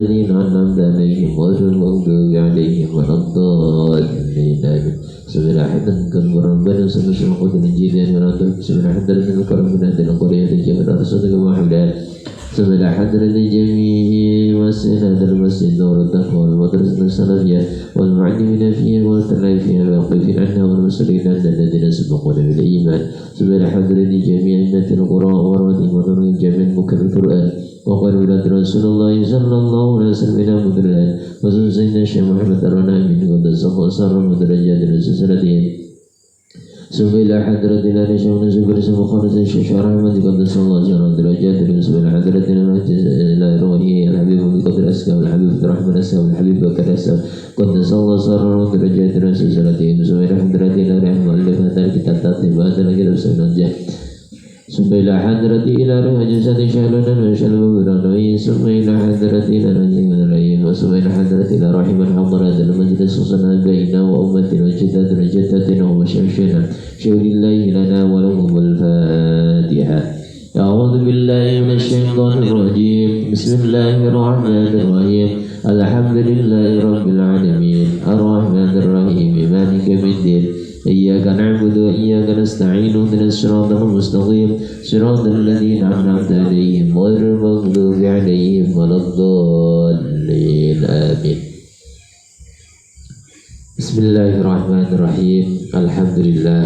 الذين أنعمت عليهم غير المغضوب عليهم ولا الضالين آمين. سبحان حمدا كثيرا ربنا سبحان قدر الجيلان ورد سبحان حمدا من الكرم من أهل القرية الجبل رسولك محمد سبحان حمدا لجميع وسائل المسجد نور التقوى والمدرسة السلفية والمعلمين فيها والتلعب فيها والواقفين عنها والمسلمين عند الذين سبقونا بالإيمان سبحان حمدا لجميع أئمة القراء ورد ونور جميع مكر القرآن وقال ولد رسول الله صلى الله عليه وسلم إلى مدرسة وسلم سيدنا الشيخ محمد الرنامي قدس الله سر مدرجات السلسلتين ثم إلى حضرتنا نشأ ونزل اسم خالص الشيخ أحمد قدس الله سر مدرجات ثم إلى حضرتنا إلى روحه الحبيب بقدر أسكى والحبيب عبد الرحمن أسكى والحبيب بكر أسكى قدس الله سر مدرجات السلسلتين ثم إلى حضرتنا رحمة الله هذا الكتاب تاتيبات الكتاب سنجح ثم إلى حضرتي إلى روح جسد شهلنا وشلم برانوي ثم إلى حضرتي إلى رجل من العين وثم إلى حضرتي إلى رحمة حضر هذا المجلس وصلنا بيننا وأمتنا وجدات وجدتنا ومشايخنا شهد الله لنا ولهم الفاتحة. أعوذ بالله من الشيطان الرجيم بسم الله الرحمن الرحيم الحمد لله رب العالمين الرحمن الرحيم مالك يوم الدين إياك نعبد وإياك نستعين اهدنا الصراط المستقيم صراط الذين أنعمت عليهم غير المغضوب عليهم ولا الضالين آمين. بسم الله الرحمن الرحيم الحمد لله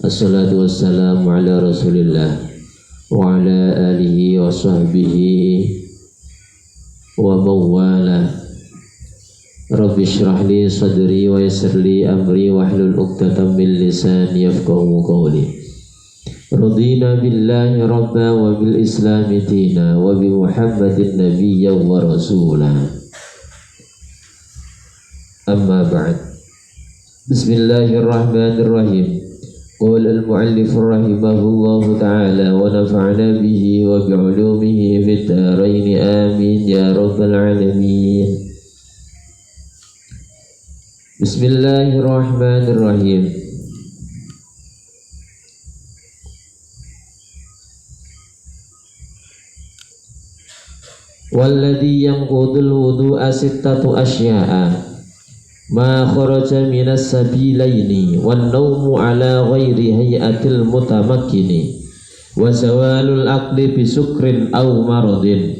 الصلاة والسلام على رسول الله وعلى آله وصحبه ومن والاه. Rabbi syrah li sadri wa yassir li amri wahlul 'uqdatam min lisani yafqahu qawli. Radina billahi rabba wa bil islami dina wa bi Muhammadin nabiyyan wa rasula. Amma ba'd. Bismillahirrahmanirrahim. Qala al-mu'allif rahimahullahu ta'ala wa nafa'ana bihi wa bi 'ulumihi fid dharain amin ya rabbal alamin. Bismillahirrahmanirrahim. Walladhi yanqudul wudu'a sittatu asya'a ma kharaja minas sabilaini wan nawmu ala ghairi hay'atil mutamakkini wa zawalul aqli bisukrin aw maradin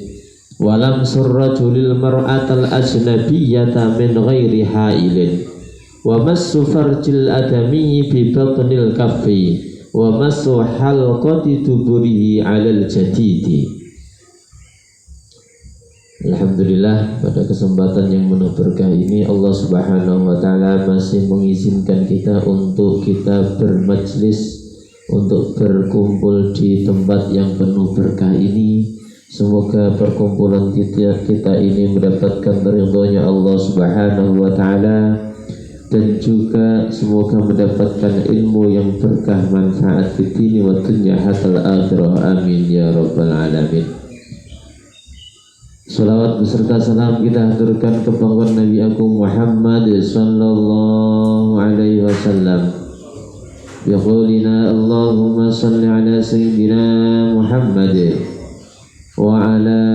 walam surrajulil mar'atal ajnabiyyata min ghairi ha'ilin wa massu farjil adami bi batnil kaffi wa massu halqati duburihi 'alal jadidi. Alhamdulillah, pada kesempatan yang penuh berkah ini Allah Subhanahu wa taala masih mengizinkan kita untuk kita bermajlis, untuk berkumpul di tempat yang penuh berkah ini. Semoga perkumpulan kita ini mendapatkan ridhonya Allah Subhanahu wa taala dan juga semoga mendapatkan ilmu yang berkah manfaat di dunia wa dunya hatta akhirah. Amin ya rabbal alamin. Salawat beserta salam kita haturkan kepada Nabi Agung Muhammad sallallahu alaihi wasallam. Ya qaulina Allahumma salli ala sayyidina Muhammad wa ala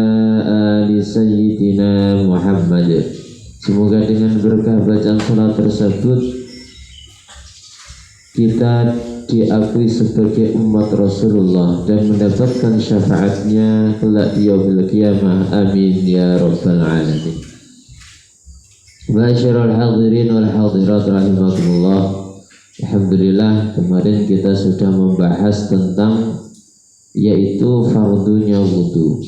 ali sayyidina Muhammad. Semoga dengan berkah bacaan salat tersebut kita diakui sebagai umat Rasulullah dan mendapatkan syafaatnya kelak di yaumil qiyamah. Amin ya rabbal alamin. Ma'asyiral hadirin wal hadirat rahimakumullah. Alhamdulillah, kemarin kita sudah membahas tentang yaitu fardunya wudu.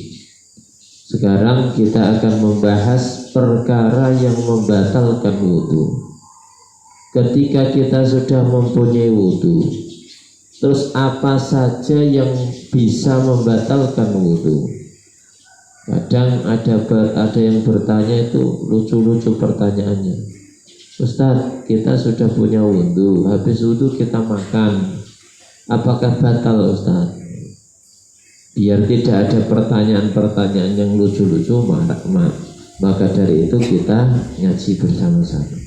Sekarang kita akan membahas perkara yang membatalkan wudu. Ketika kita sudah mempunyai wudu, terus apa saja yang bisa membatalkan wudu? Kadang ada yang bertanya, itu lucu-lucu pertanyaannya. Ustaz, kita sudah punya wudu, habis wudu kita makan, apakah batal Ustaz? Biar tidak ada pertanyaan-pertanyaan yang lucu-lucu, maka dari itu kita ngaji bersama-sama.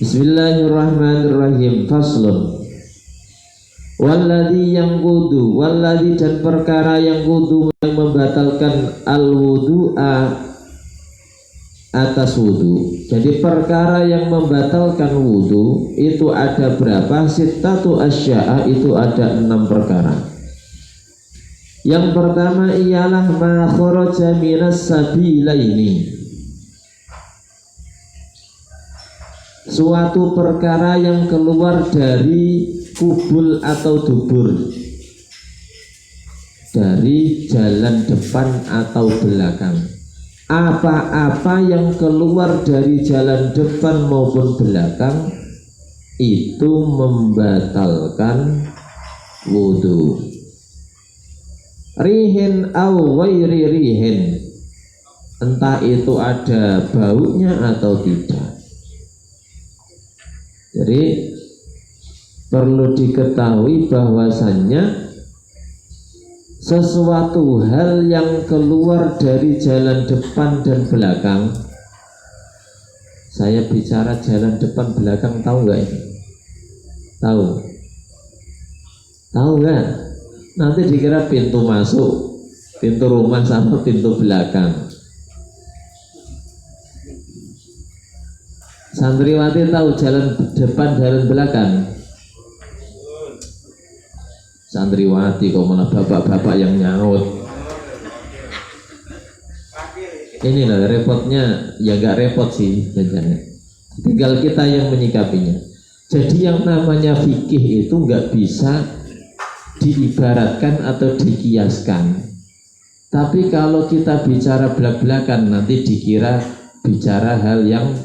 Bismillahirrahmanirrahim. Faslun. Walladhi yang wudu, walladhi dan perkara yang wudu yang membatalkan al-wudu wudu'a atas wudu. Jadi perkara yang membatalkan wudu itu ada berapa? Sittatu asya'a, itu ada 6 perkara. Yang pertama ialah ma kharaja minas sabilaini, suatu perkara yang keluar dari kubul atau dubur, dari jalan depan atau belakang. Apa-apa yang keluar dari jalan depan maupun belakang itu membatalkan wudu. Rihin au ghairi rihin, entah itu ada baunya atau tidak. Jadi perlu diketahui bahwasannya sesuatu hal yang keluar dari jalan depan dan belakang. Saya bicara jalan depan belakang, tahu nggak ini? Tahu? Tahu nggak? Nanti dikira pintu masuk, pintu rumah sama pintu belakang. Santriwati tahu jalan depan, jalan belakang? Santriwati kok malah bapak-bapak yang nyaut. Ini lah repotnya, ya gak repot sih jajannya. Tinggal kita yang menyikapinya. Jadi yang namanya fikih itu gak bisa diibaratkan atau dikiaskan. Tapi kalau kita bicara belak-belakan nanti dikira bicara hal yang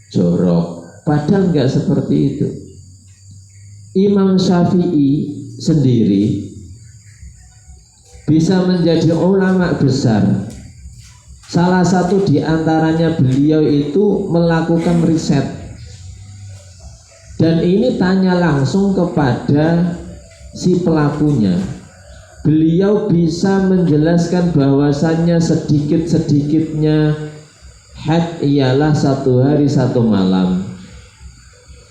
jorok. Padahal gak seperti itu. Imam Syafi'i sendiri bisa menjadi ulama besar. Salah satu di antaranya beliau itu melakukan riset, dan ini tanya langsung kepada si pelakunya. Beliau bisa menjelaskan bahwasannya sedikit-sedikitnya haid ialah 1 hari 1 malam,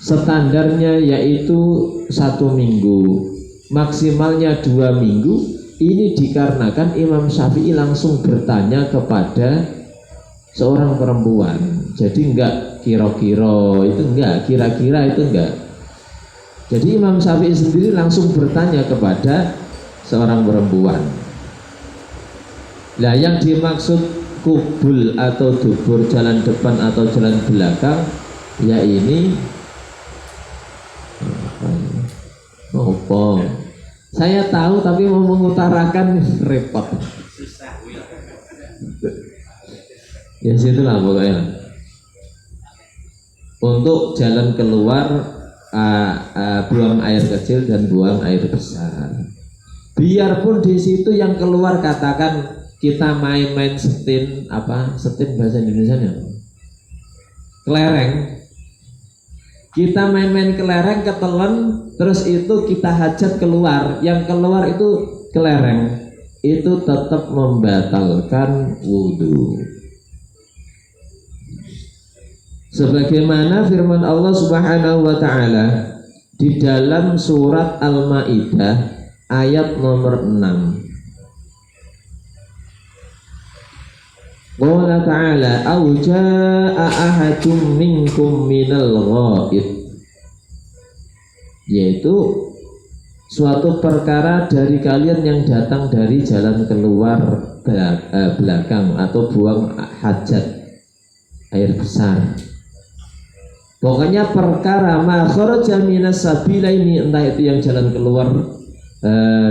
standarnya yaitu 1 minggu, maksimalnya 2 minggu. Ini dikarenakan Imam Syafi'i langsung bertanya kepada seorang perempuan. Jadi enggak kira-kira itu, enggak kira-kira itu, enggak. Jadi Imam Syafi'i sendiri langsung bertanya kepada seorang perempuan. Nah, yang dimaksud kubul atau dubur, jalan depan atau jalan belakang, ya ini apa? Saya tahu tapi mau mengutarakan repot. Ya situlah pokoknya. Untuk jalan keluar, buang air kecil dan buang air besar. Biarpun di situ yang keluar, katakan kita main-main setin, apa setin bahasa Indonesianya? Kelereng. Kita main-main kelereng, ketelen, terus itu kita hajat keluar, yang keluar itu kelereng, itu tetap membatalkan wudhu. Sebagaimana firman Allah Subhanahu wa ta'ala di dalam surat Al-Maidah ayat nomor 6. Qala ta'ala aw jaa'a ahadum minkum minal ghaib, yaitu suatu perkara dari kalian yang datang dari jalan keluar belakang atau buang hajat, air besar. Pokoknya perkara ma kharaja minas sabilaini, entah itu yang jalan keluar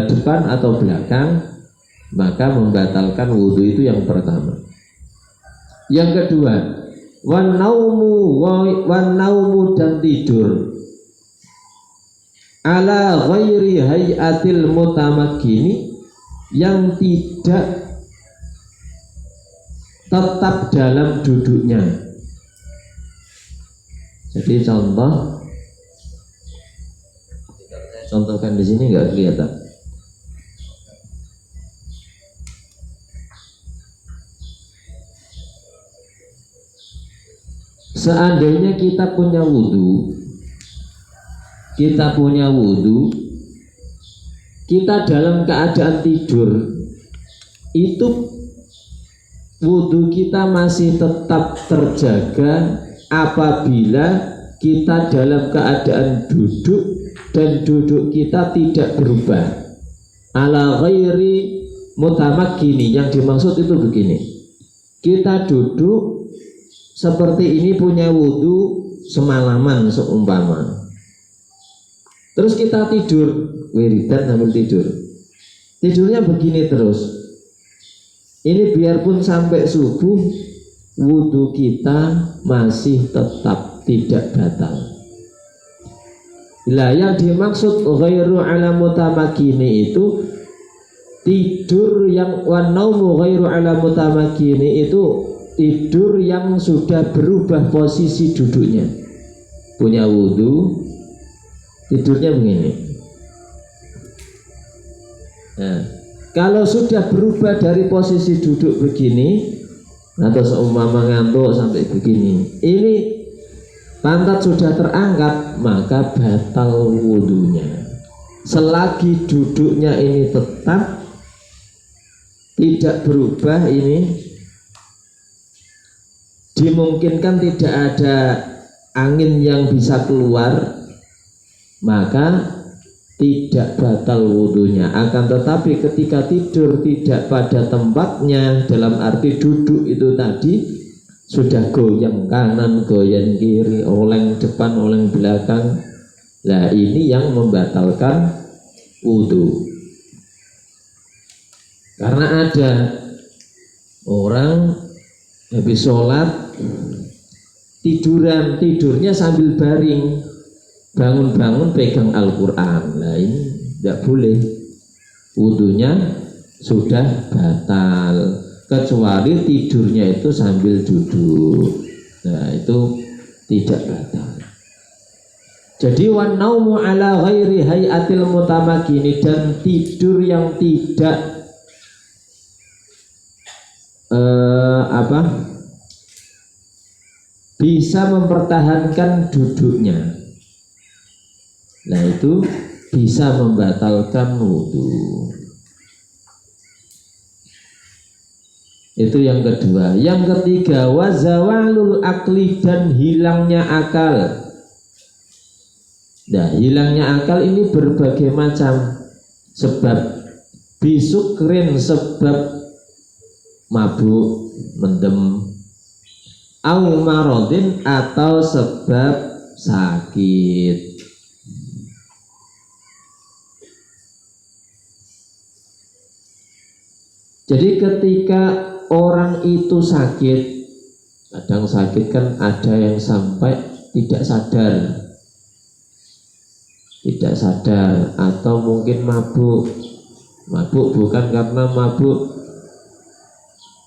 depan atau belakang, maka membatalkan wudhu. Itu yang pertama. Yang kedua, wan naumu dan tidur ala ghairi hayatil mutamakkini, yang tidak tetap dalam duduknya. Jadi contohkan di sini nggak kelihatan. Seandainya kita punya wudhu, kita dalam keadaan tidur, itu wudhu kita masih tetap terjaga apabila kita dalam keadaan duduk dan duduk kita tidak berubah. Ala ghairi mutamakkini, yang dimaksud itu begini. Kita duduk seperti ini punya wudhu semalaman seumpama. Terus kita tidur, wiridan sambil tidur. Tidurnya begini terus. Ini biarpun sampai subuh, wudhu kita masih tetap tidak batal. Lah yang dimaksud ghairu ala mutamakkini itu tidur yang wanaumu ghairu ala mutamakkini itu tidur yang sudah berubah posisi duduknya. Punya wudhu, tidurnya begini. Nah, kalau sudah berubah dari posisi duduk begini atau seumpama ngantuk sampai begini, ini pantat sudah terangkat, maka batal wudhunya. Selagi duduknya ini tetap tidak berubah, ini dimungkinkan tidak ada angin yang bisa keluar, maka tidak batal wudhunya. Akan tetapi ketika tidur tidak pada tempatnya, dalam arti duduk itu tadi sudah goyang kanan, goyang kiri, oleng depan, oleng belakang, lah ini yang membatalkan wudhu. Karena ada orang habis sholat tidurnya sambil baring, bangun-bangun pegang Al-Quran. Nah ini tidak boleh, wudhunya sudah batal, kecuali tidurnya itu sambil duduk. Nah itu tidak batal. Jadi wan naumu ala ghairi hayatil mutamakkini, dan tidur yang tidak bisa mempertahankan duduknya, nah itu bisa membatalkan wudhu. Itu yang kedua. Yang ketiga, wazawalul akli, dan hilangnya akal. Nah, hilangnya akal ini berbagai macam sebab. Bisukrin, sebab mabuk, mendem, au marodin, atau sebab sakit. Jadi ketika orang itu sakit, kadang sakit kan ada yang sampai tidak sadar, atau mungkin mabuk bukan karena mabuk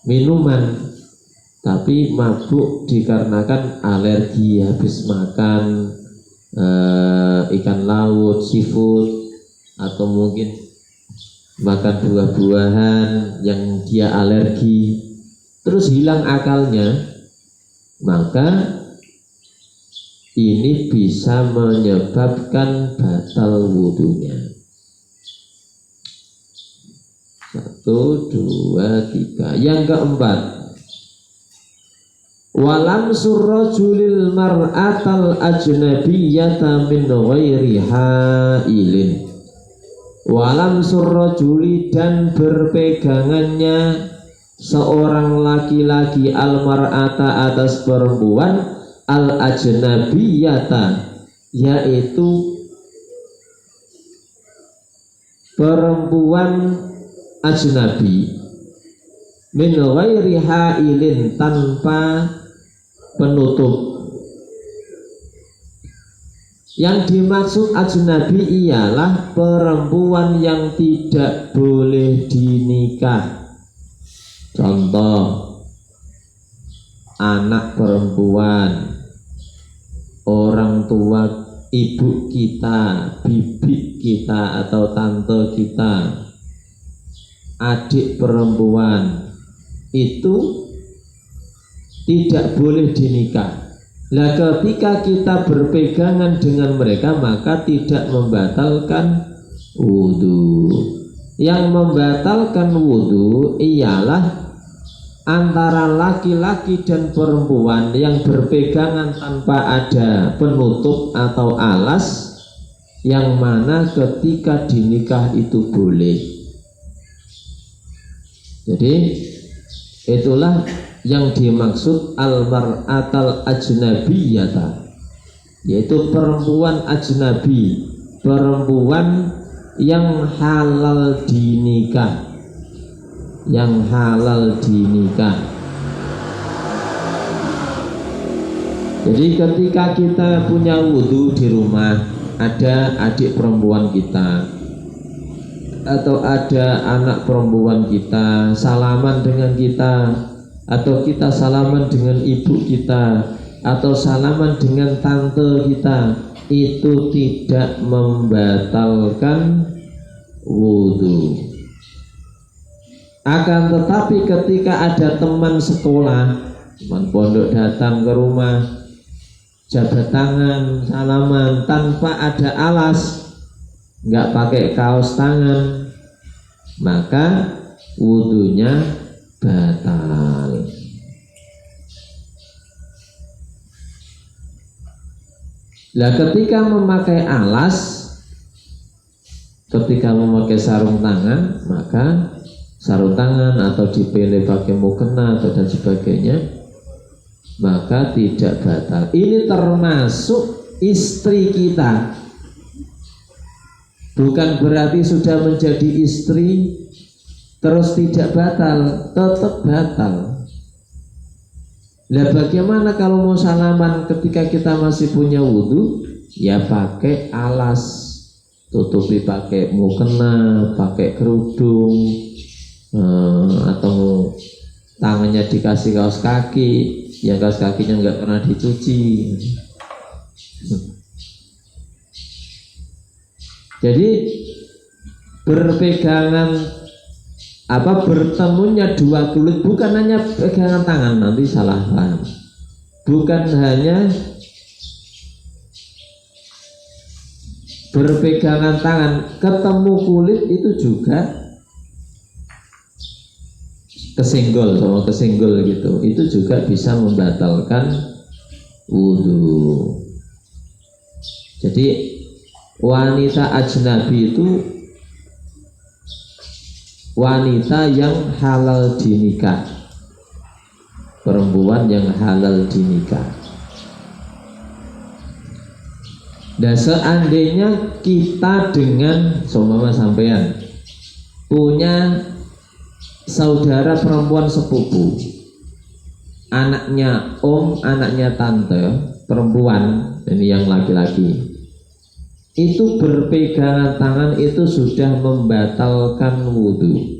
minuman, tapi mabuk dikarenakan alergi habis makan ikan laut, seafood, atau mungkin makan buah-buahan yang dia alergi, terus hilang akalnya, maka ini bisa menyebabkan batal wudhunya. 1, 2, 3. Yang keempat, walam surrajulil mar'atal ajnabiyyata min ghairi hailin. Walam surrajuli, dan berpegangannya seorang laki-laki al mar'ata, atas perempuan, al ajnabiyyata, yaitu perempuan ajnabi, min ghairi hailin, tanpa penutup. Yang dimaksud ajnabi ialah perempuan yang tidak boleh dinikah. Contoh, anak perempuan, orang tua ibu kita, bibi kita atau tante kita, adik perempuan, itu tidak boleh dinikah. Nah, ketika kita berpegangan dengan mereka, maka tidak membatalkan wudhu. Yang membatalkan wudhu ialah antara laki-laki dan perempuan yang berpegangan tanpa ada penutup atau alas, yang mana ketika dinikah itu boleh. Jadi itulah yang dimaksud al-mar'atal ajnabiyata, yaitu perempuan ajnabi, perempuan yang halal dinikah, yang halal dinikah. Jadi ketika kita punya wudhu di rumah, ada adik perempuan kita atau ada anak perempuan kita salaman dengan kita, atau kita salaman dengan ibu kita, atau salaman dengan tante kita, itu tidak membatalkan wudhu. Akan tetapi ketika ada teman sekolah, teman pondok datang ke rumah, jabat tangan, salaman tanpa ada alas, nggak pakai kaos tangan, maka wudhunya batal. Nah, ketika memakai alas, ketika memakai sarung tangan, maka sarung tangan atau dipilih pakai mukena atau dan sebagainya, maka tidak batal. Ini termasuk istri kita, bukan berarti sudah menjadi istri terus tidak batal, tetap batal. Nah, bagaimana kalau mau salaman ketika kita masih punya wudhu? Ya pakai alas, tutupi pakai mukena, pakai kerudung, atau tangannya dikasih kaos kaki, yang kaos kakinya nggak pernah dicuci. Jadi berpegangan bertemunya dua kulit bukan hanya pegangan tangan, nanti salah paham. Bukan hanya berpegangan tangan, ketemu kulit itu juga kesenggol sama kesenggol gitu, itu juga bisa membatalkan wudhu. Jadi wanita ajnabi itu wanita yang halal dinikah, perempuan yang halal dinikah. Dan seandainya kita dengan seumpama sampean punya saudara perempuan sepupu, anaknya om, anaknya tante, perempuan, ini yang laki-laki, itu berpegangan tangan itu sudah membatalkan wudhu.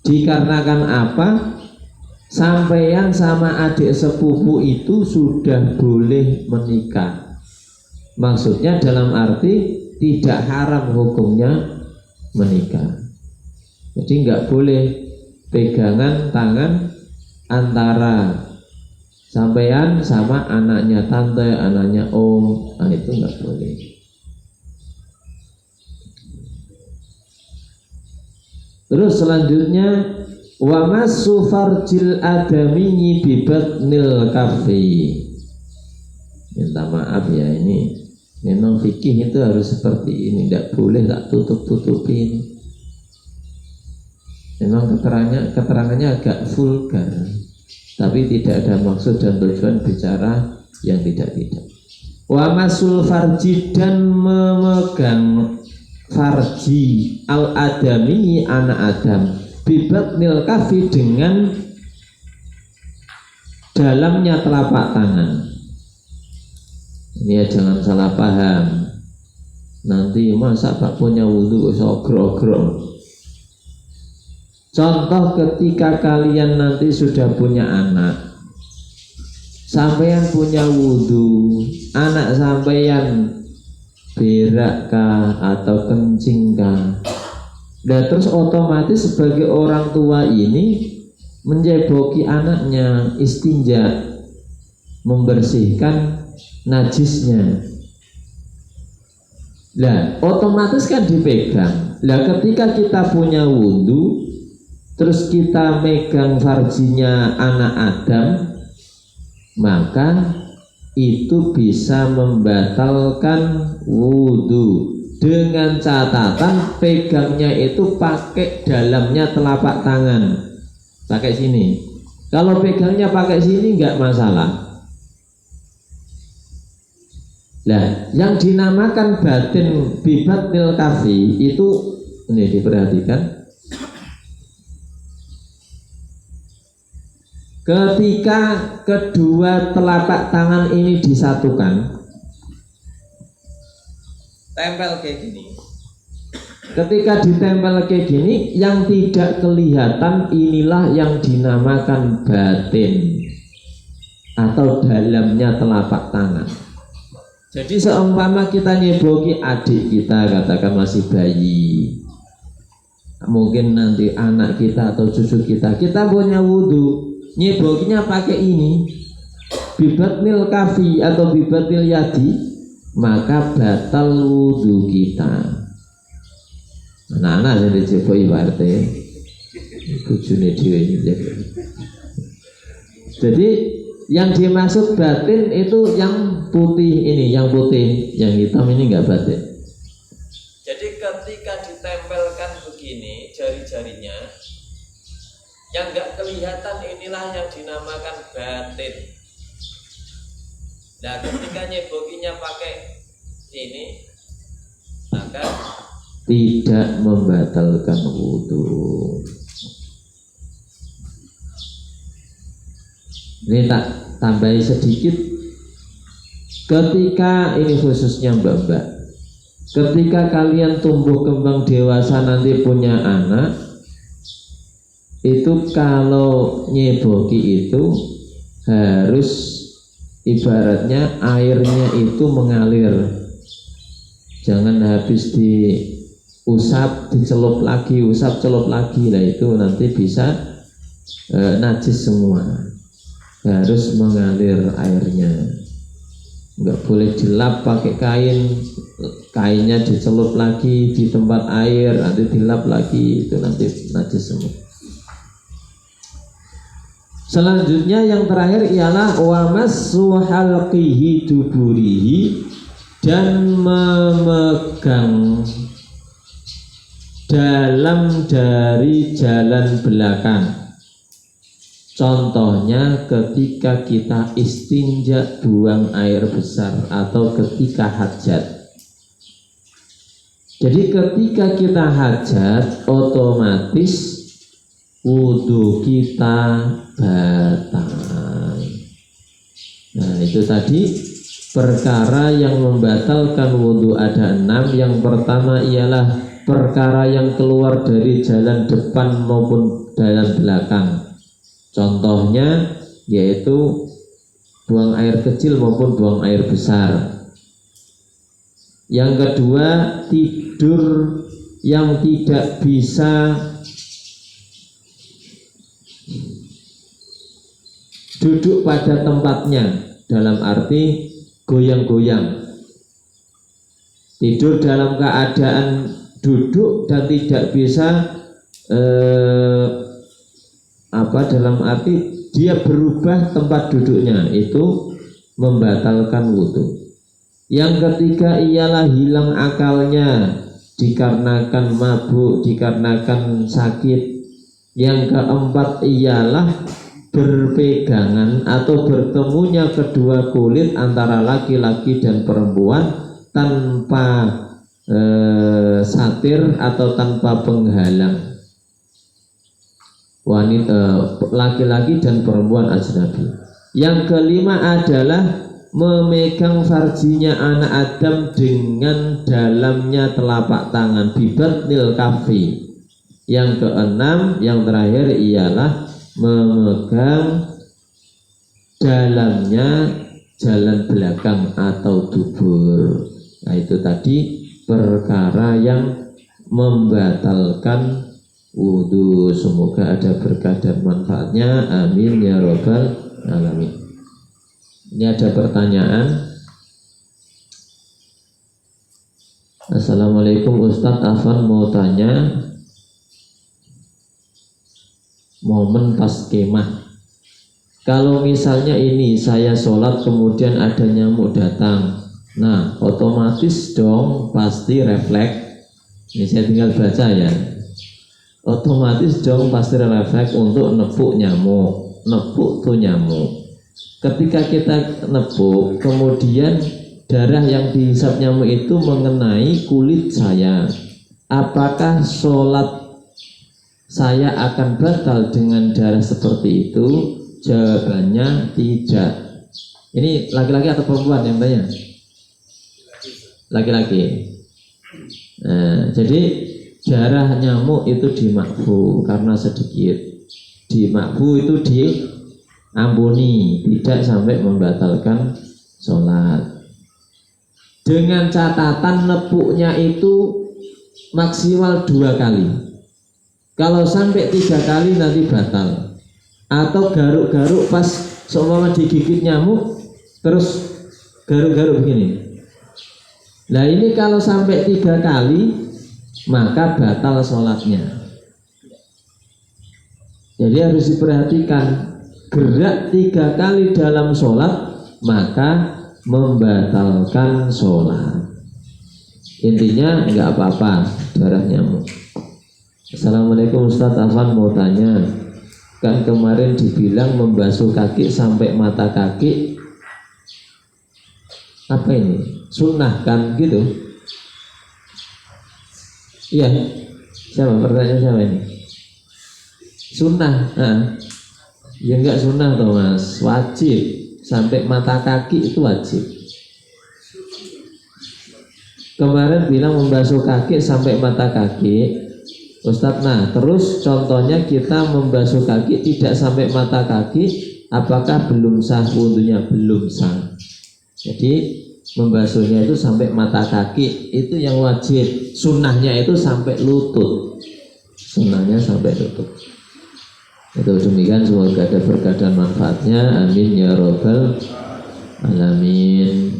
Dikarenakan apa? Sampeyan sama adik sepupu itu sudah boleh menikah. Maksudnya dalam arti tidak haram hukumnya menikah. Jadi nggak boleh pegangan tangan antara sampean sama anaknya tante, anaknya om, nah itu nggak boleh. Terus selanjutnya wa masu farjil adami bi batnil kafi. Minta maaf ya, ini memang fikih itu harus seperti ini, tidak boleh tak tutup-tutupin. Memang keterangannya agak vulgar, tapi tidak ada maksud dan tujuan bicara yang tidak-tidak. Wa masul farji, dan memegang farji al-adami, anak Adam, bibatnil kafi, dengan dalamnya telapak tangan. Ini ya jangan salah paham. Nanti masa Pak punya wudhu sogro-gro. Contoh ketika kalian nanti sudah punya anak, sampeyan punya wudhu, anak sampeyan berak kah atau kencing kah, dan terus otomatis sebagai orang tua ini menjeboki anaknya, istinja, membersihkan najisnya. Lah otomatis kan dipegang. Lah ketika kita punya wudhu, terus kita megang farjinya anak Adam, maka itu bisa membatalkan wudhu, dengan catatan pegangnya itu pakai dalamnya telapak tangan, pakai sini. Kalau pegangnya pakai sini nggak masalah. Nah, yang dinamakan batin bibatnil kafi itu, ini diperhatikan, ketika kedua telapak tangan ini disatukan, tempel kayak gini. Ketika ditempel kayak gini, yang tidak kelihatan inilah yang dinamakan batin atau dalamnya telapak tangan. Jadi seumpama kita nyeboki adik kita, katakan masih bayi, mungkin nanti anak kita atau cucu kita punya wudhu, nyebokinya pakai ini, bibatnil kafi atau bibatnil yadi, maka batal wudhu kita. Anak-anak yang dijeboki partai bujune dhewe. Jadi yang dimaksud batin itu yang putih ini, yang putih, yang hitam ini enggak batin. Jadi ketika ditempelkan begini jari-jarinya, yang enggak kelihatan inilah yang dinamakan batin. Nah, ketika nyebokinya pakai ini, maka tidak membatalkan wudhu. Ini tak tambahi sedikit. Ketika ini khususnya mbak-mbak, ketika kalian tumbuh kembang dewasa nanti punya anak, itu kalau nyeboki itu harus ibaratnya airnya itu mengalir, jangan habis diusap dicelup lagi, usap celup lagi, lah itu nanti bisa najis semua. Harus mengalir airnya, nggak boleh dilap pakai kain, kainnya dicelup lagi di tempat air, nanti dilap lagi, itu nanti najis semua. Selanjutnya yang terakhir ialah wamassu halqihi duburihi, dan memegang dalam dari jalan belakang. Contohnya ketika kita istinja, buang air besar, atau ketika hajat. Jadi ketika kita hajat, otomatis wudhu kita batal. Nah, itu tadi perkara yang membatalkan wudhu ada 6. Yang pertama ialah perkara yang keluar dari jalan depan maupun jalan belakang. Contohnya yaitu buang air kecil maupun buang air besar. Yang kedua, tidur yang tidak bisa duduk pada tempatnya, dalam arti goyang-goyang. Tidur dalam keadaan duduk dan tidak bisa dalam arti dia berubah tempat duduknya, itu membatalkan wudhu. Yang ketiga ialah hilang akalnya dikarenakan mabuk, dikarenakan sakit. Yang keempat ialah berpegangan atau bertemunya kedua kulit antara laki-laki dan perempuan tanpa satir atau tanpa penghalang, wanita laki-laki dan perempuan ajnabi. Yang kelima adalah memegang farjinya anak Adam dengan dalamnya telapak tangan, bibatnil kafi. Yang keenam, yang terakhir ialah memegang dalamnya jalan belakang atau dubur. Nah, itu tadi perkara yang membatalkan wudhu. Semoga ada berkah dan manfaatnya, amin ya robbal alamin. Ini ada pertanyaan. Assalamualaikum Ustadz, Afan mau tanya, momen pas kemah. Kalau misalnya ini saya sholat kemudian ada nyamuk datang, nah otomatis dong pasti refleks. Ini saya tinggal baca ya. Otomatis dong pasti refleks untuk nepuk nyamuk, nepuk tuh nyamuk. Ketika kita nepuk, kemudian darah yang dihisap nyamuk itu mengenai kulit saya. Apakah sholat saya akan batal dengan darah seperti itu? Jawabannya tidak. Ini laki-laki atau perempuan yang tanya? Laki-laki. Nah, jadi darah nyamuk itu dimakfu karena sedikit. Dimakfu itu diampuni, tidak sampai membatalkan sholat. Dengan catatan nepuknya itu maksimal 2 kali. Kalau sampai 3 kali nanti batal. Atau garuk-garuk pas seumpama digigit nyamuk terus garuk-garuk begini. Nah ini kalau sampai 3 kali maka batal sholatnya. Jadi harus diperhatikan, gerak 3 kali dalam sholat maka membatalkan sholat. Intinya nggak apa-apa darah nyamuk. Assalamualaikum Ustaz, Afan mau tanya, kan kemarin dibilang membasuh kaki sampai mata kaki, apa ini? Sunnah kan gitu? Iya. Siapa? Pertanyaan siapa ini? Sunnah. Ya enggak sunnah toh Mas, wajib. Sampai mata kaki itu wajib. Kemarin bilang membasuh kaki sampai mata kaki, Ustadz. Nah terus contohnya kita membasuh kaki tidak sampai mata kaki, apakah belum sah wudhunya? Belum sah. Jadi membasuhnya itu sampai mata kaki itu yang wajib. Sunnahnya itu sampai lutut. Sunnahnya sampai lutut. Itu demikian, semoga ada berkah dan manfaatnya. Amin ya robbal alamin.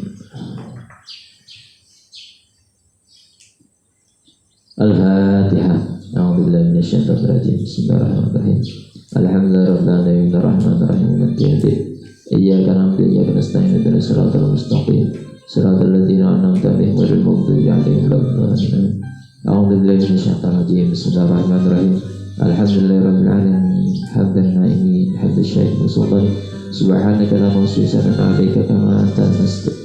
Al-Fatihah. A'udzubillahi minasyaitonir rajim. Bismillahirrahmanirrahim. Alhamdulillahirabbil alamin arrahmanir rahim maliki yaumiddin. Iyyaka na'budu wa iyyaka nasta'in ihdinas siratal mustaqim. Siratal ladzina an'amta 'alaihim ghairil maghdubi 'alaihim waladdallin. A'udzubillahi minasyaitonir rajim. Bismillahirrahmanirrahim. Alhamdulillahirabbil alamin hamdan na'imin hamdan syaikh sultan. Subhanaka la nuhsi sanatan 'alaika kama anta nasta'in.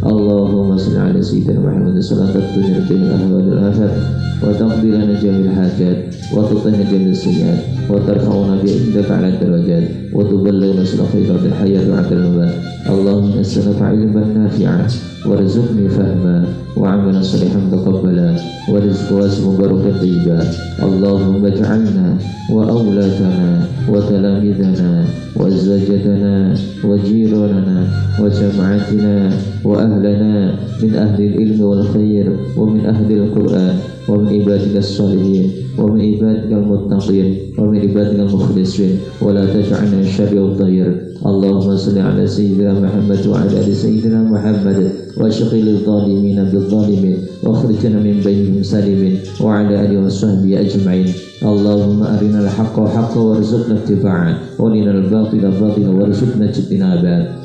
Allahumma salli ala sayyidina Muhammad sallallahu alaihi wasallam wa taqdi lana jami'al hajat wa tutahhir jami'as sayyi'at wa tarfa'una bi indaka 'ala darajat wa tuballighuna khairal hayat wa 'ala al-mamat. Allahumma as'aluka 'ilman nafi'an warzuqni fahma wa 'amalan salihan taqabbala wa rizqan wasi'an barakan tayyiba. Allahumma ij'alna wa awladana wa talamidana wa azwajatana wa jiranana wa jama'atina wa ahlana min ahli al-ilmi wal khair wa min ahli al-Qur'an wa min ibadika as-salihin wa min ibadika al-muttaqin wa min ibadika al-mukhlisin wa la taj'alna syarri al-dhayr. Allahumma salli ala sayyidina Muhammad wa ala ali sayyidina Muhammad wa shaqil al-zalimin bil-zalimin wa akhrijna min bainihim salimin wa ala alihi wa sahbihi ajma'in. Allahumma arina al-haqqa haqqan warzuqna ittiba'ah wa arina al-batila batilan warzuqna ijtinabah.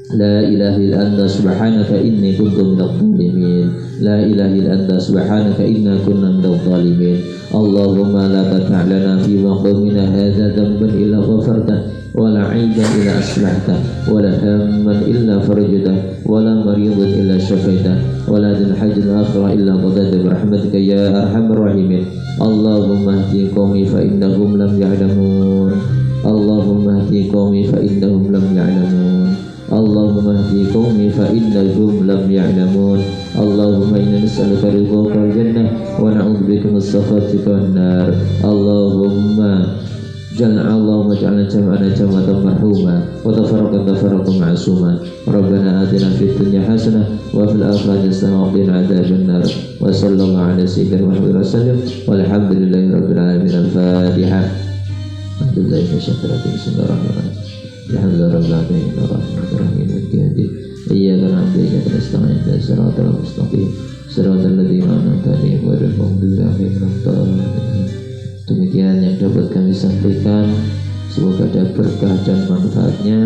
La ilaha illa anta subhanaka inni kuntu minadh dhalimin. La ilaha illa anta subhanaka inna kunna minadh dhalimin. Allahumma la tad'a lana fi maqamina hadza dhanban illa ghafarta wa la 'aiban illa aslahta wa la hamman illa farajta wa la maridan illa shafaita wa la hajjan akhra illa qadayta bi rahmatika ya arhamar rahimin. Allahumma ihdi qaumi fa innahum lam ya'lamun. Allahumma ihdi qaumi fa innahum lam ya'lamun. Allahumma ihdi qaumi fa innahum lam ya'lamun. Allahumma inna nas'aluka ridhaka wal jannah wa na'udzubika min sakhatika wan nar. Allahumma ja'alna jam'ana jam'atan marhuma wa tafarraqan tafarraqan ma'suma. Rabbana atina fid dunya hasanah wa fil akhirati hasanah wa qina adzaban nar. Wa sallallahu ala sayyidina Muhammad wa sallam walhamdulillahi rabbil alamin. Al-Fatihah. Alhamdulillahi bismillahirrahmanirrahim. Alhamdulillahirabbil alamin arrahmanirrahim maliki yaumiddin. Iyyaka na'budu wa iyyaka nasta'in ihdinas siratal mustaqim siratal ladzina an'amta 'alaihim ghairil maghdubi 'alaihim waladdallin. Demikian yang dapat kami sampaikan. Semoga ada berkah dan manfaatnya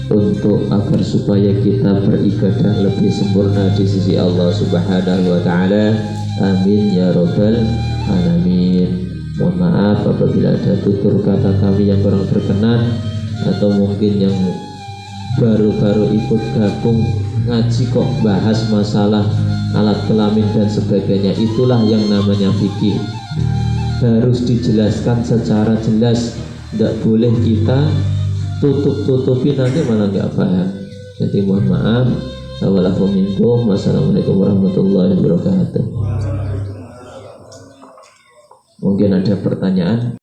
untuk agar supaya kita beribadah lebih sempurna di sisi Allah Subhanahu wa taala. Amin ya rabbal alamin. Mohon maaf apabila ada tutur kata kami yang kurang berkenan atau mungkin yang baru-baru ikut gabung ngaji kok bahas masalah alat kelamin dan sebagainya. Itulah yang namanya fikih, harus dijelaskan secara jelas. Tidak boleh kita tutup-tutupi, nanti malah nggak paham. Jadi mohon maaf. Wassalamualaikum warahmatullahi wabarakatuh. Mungkin ada pertanyaan.